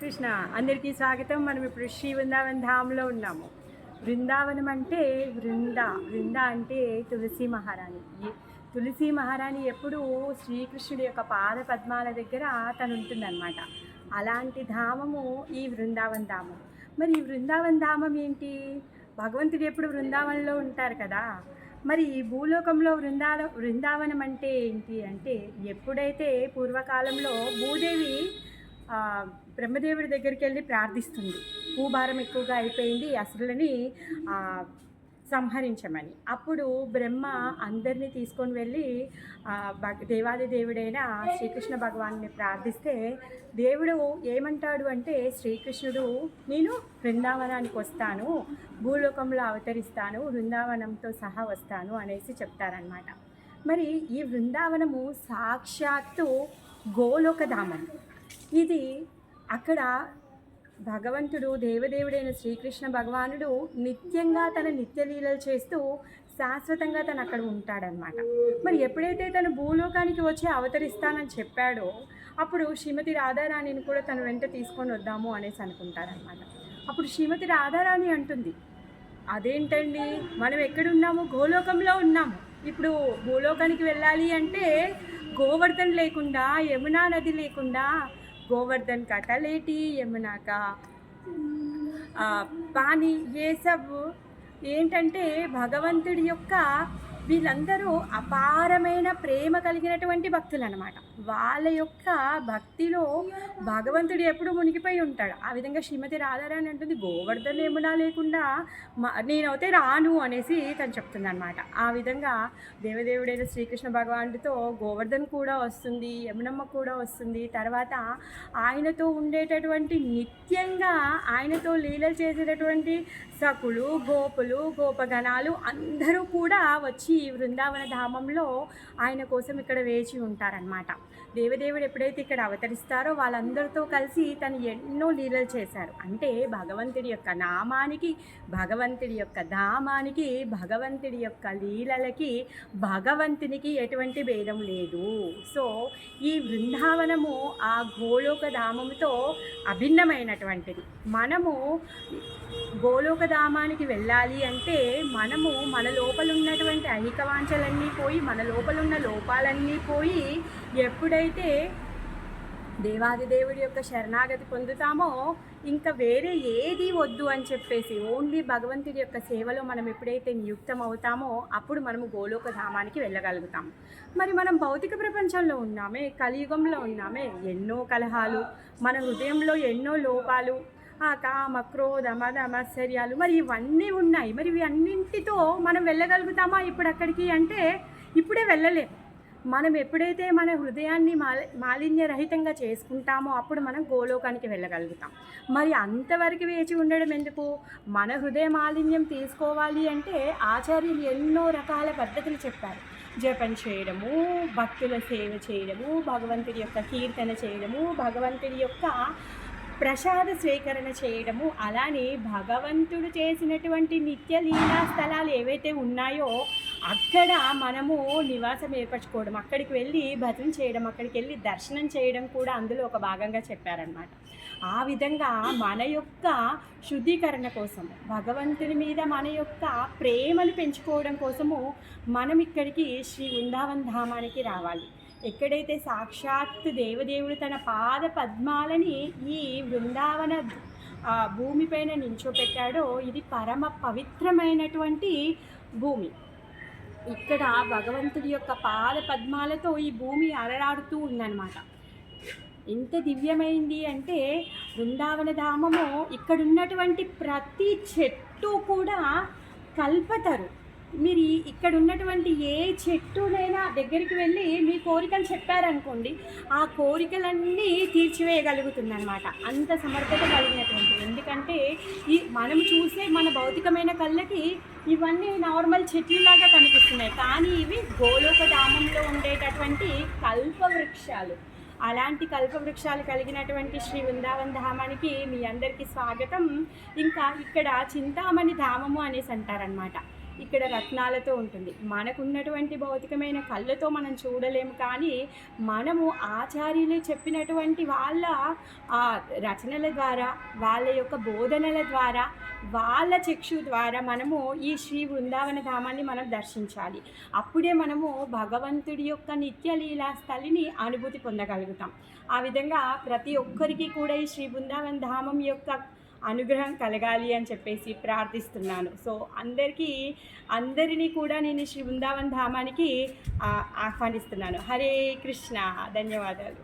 కృష్ణ అందరికీ స్వాగతం. మనం ఇప్పుడు శ్రీ వృందావన్ ధామ్లో ఉన్నాము. బృందావనం అంటే బృంద అంటే తులసి మహారాణి. ఈ తులసి మహారాణి ఎప్పుడూ శ్రీకృష్ణుడి యొక్క పాద పద్మాల దగ్గర తను ఉంటుందన్నమాట. అలాంటి ధామము ఈ బృందావన్ ధామం. మరి ఈ బృందావన్ ధామం ఏంటి? భగవంతుడు ఎప్పుడు బృందావనంలో ఉంటారు కదా. మరి ఈ భూలోకంలో బృందావనం అంటే ఏంటి అంటే, ఎప్పుడైతే పూర్వకాలంలో భూదేవి బ్రహ్మదేవుడి దగ్గరికి వెళ్ళి ప్రార్థిస్తుంది, భూభారం ఎక్కువగా అయిపోయింది, అసురులని సంహరించమని. అప్పుడు బ్రహ్మ అందరినీ తీసుకొని వెళ్ళి దేవాది దేవుడైన శ్రీకృష్ణ భగవాన్ని ప్రార్థిస్తే దేవుడు ఏమంటాడు అంటే, శ్రీకృష్ణుడు నేను బృందావనానికి వస్తాను, భూలోకంలో అవతరిస్తాను, బృందావనంతో సహా వస్తాను అనేసి చెప్తారనమాట. మరి ఈ బృందావనము సాక్షాత్తు గోలోకధామం. ఇది అక్కడ భగవంతుడు దేవదేవుడైన శ్రీకృష్ణ భగవానుడు నిత్యంగా తన నిత్యలీలలు చేస్తూ శాశ్వతంగా తను అక్కడ ఉంటాడనమాట. మరి ఎప్పుడైతే తను భూలోకానికి వచ్చి అవతరిస్తానని చెప్పాడో అప్పుడు శ్రీమతి రాధారాణిని కూడా తన వెంట తీసుకొని వద్దాము అనేసి అనుకుంటారనమాట. అప్పుడు శ్రీమతి రాధారాణి అంటుంది, అదేంటండి, మనం ఎక్కడున్నాము? గోలోకంలో ఉన్నాము. ఇప్పుడు భూలోకానికి వెళ్ళాలి అంటే గోవర్ధన్ లేకుండా, యమునా నది లేకుండా, गोवर्धन का तलेटी, यमुना का पानी, ये सब ఏంటంటే భగవంతుడి యొక్క వీళ్ళందరూ అపారమైన ప్రేమ కలిగినటువంటి భక్తులు అనమాట. వాళ్ళ యొక్క భక్తిలో భగవంతుడు ఎప్పుడు మునిగిపోయి ఉంటాడు. ఆ విధంగా శ్రీమతి రాధారాణి అంటుంది, గోవర్ధన యమున లేకుండా నేనైతే రాను అనేసి తను చెప్తుంది అనమాట. ఆ విధంగా దేవదేవుడైన శ్రీకృష్ణ భగవానుడితో గోవర్ధన్ కూడా వస్తుంది, యమునమ్మ కూడా వస్తుంది. తర్వాత ఆయనతో ఉండేటటువంటి నిత్యంగా ఆయనతో లీలలు చేసేటటువంటి సకులు, గోపులు, గోపగణాలు అందరూ కూడా వచ్చి ఈ బృందావన ధామంలో ఆయన కోసం ఇక్కడ వేచి ఉంటారనమాట. దేవదేవుడు ఎప్పుడైతే ఇక్కడ అవతరిస్తారో వాళ్ళందరితో కలిసి తను ఎన్నో లీలలు చేశారు. అంటే భగవంతుడి యొక్క నామానికి, భగవంతుడి యొక్క ధామానికి, భగవంతుడి యొక్క లీలలకి, భగవంతునికి ఎటువంటి భేదం లేదు. సో ఈ బృందావనము ఆ గోలోక ధామముతో అభిన్నమైనటువంటిది. మనము గోలోక ధామానికి వెళ్ళాలి అంటే మనము మన లోపల ఉన్నటువంటి ఐహిక వాంఛలన్నీ పోయి, మన లోపల ఉన్న లోపాలన్నీ పోయి, ఎప్పుడైతే దేవాది దేవుడి యొక్క శరణాగతి పొందుతామో ఇంకా వేరే ఏది వద్దు అని చెప్పేసి ఓన్లీ భగవంతుడి యొక్క సేవలో మనం ఎప్పుడైతే నియుక్తం అవుతామో అప్పుడు మనము గోలోక ధామానికి వెళ్ళగలుగుతాము. మరి మనం భౌతిక ప్రపంచంలో ఉన్నామే, కలియుగంలో ఉన్నామే, ఎన్నో కలహాలు, మన హృదయంలో ఎన్నో లోపాలు, కామ, క్రోధ, మద, మత్సర్యాలు, మరి ఇవన్నీ ఉన్నాయి. మరి ఇవి అన్నింటితో మనం వెళ్ళగలుగుతామా ఇప్పుడు అక్కడికి అంటే ఇప్పుడే వెళ్ళలేము. మనం ఎప్పుడైతే మన హృదయాన్ని మాలిన్యరహితంగా చేసుకుంటామో అప్పుడు మనం గోలోకానికి వెళ్ళగలుగుతాం. మరి అంతవరకు వేచి ఉండడం ఎందుకు? మన హృదయ మాలిన్యం తీసుకోవాలి అంటే ఆచార్యులు ఎన్నో రకాల పద్ధతులు చెప్పారు. జపం చేయడము, భక్తుల సేవ చేయడము, భగవంతుడి యొక్క కీర్తన చేయడము, భగవంతుడి యొక్క ప్రసాద స్వీకరణ చేయడము, అలానే భగవంతుడు చేసినటువంటి నిత్య లీలా స్థలాలు ఏవైతే ఉన్నాయో అక్కడ మనము నివాసం ఏర్పరచుకోవడం, అక్కడికి వెళ్ళి భజన చేయడం, అక్కడికి వెళ్ళి దర్శనం చేయడం కూడా అందులో ఒక భాగంగా చెప్పారనమాట. ఆ విధంగా మన యొక్క శుద్ధీకరణ కోసము, భగవంతుని మీద మన యొక్క ప్రేమను పెంచుకోవడం కోసము మనం ఇక్కడికి శ్రీ వృందావన్ ధామానికి రావాలి. ఎక్కడైతే సాక్షాత్ దేవదేవుడు తన పాద పద్మాలని ఈ బృందావన భూమిపైన నించోపెట్టాడో ఇది పరమ పవిత్రమైనటువంటి భూమి. ఇక్కడ భగవంతుడి యొక్క పాద పద్మాలతో ఈ భూమి అలరాడుతూ ఉందన్నమాట. ఎంత దివ్యమైంది అంటే బృందావన ధామము ఇక్కడున్నటువంటి ప్రతి చెట్టు కూడా కల్పతరు. మీరు ఇక్కడ ఉన్నటువంటి ఏ చెట్టునైనా దగ్గరికి వెళ్ళి మీ కోరికలు చెప్పారనుకోండి, ఆ కోరికలన్నీ తీర్చివేయగలుగుతుందన్నమాట. అంత సమర్థత కలిగినటువంటి. ఎందుకంటే మనం చూసే మన భౌతికమైన కళ్ళకి ఇవన్నీ నార్మల్ చెట్లులాగా కనిపిస్తున్నాయి, కానీ ఇవి గోలోక ధామంలో ఉండేటటువంటి కల్పవృక్షాలు. అలాంటి కల్పవృక్షాలు కలిగినటువంటి శ్రీ వృందావన్ ధామానికి మీ అందరికీ స్వాగతం. ఇంకా ఇక్కడ చింతామణి ధామము అనేసి అంటారనమాట. ఇక్కడ రత్నాలతో ఉంటుంది. మనకున్నటువంటి భౌతికమైన కళ్ళతో మనం చూడలేము, కానీ మనము ఆచార్యులు చెప్పినటువంటి వాళ్ళ రచనల ద్వారా, వాళ్ళ యొక్క బోధనల ద్వారా, వాళ్ళ చక్షు ద్వారా మనము ఈ శ్రీ బృందావన ధామాన్ని మనం దర్శించాలి. అప్పుడే మనము భగవంతుడి యొక్క నిత్య లీలా స్థలిని అనుభూతి పొందగలుగుతాం. ఆ విధంగా ప్రతి ఒక్కరికి కూడా ఈ శ్రీ బృందావన ధామం యొక్క అనుగ్రహం కలగాలి అని చెప్పేసి ప్రార్థిస్తున్నాను. సో అందరినీ కూడా నేను శ్రీ బృందావన ధామానికి ఆహ్వానిస్తున్నాను. హరే కృష్ణ. ధన్యవాదాలు.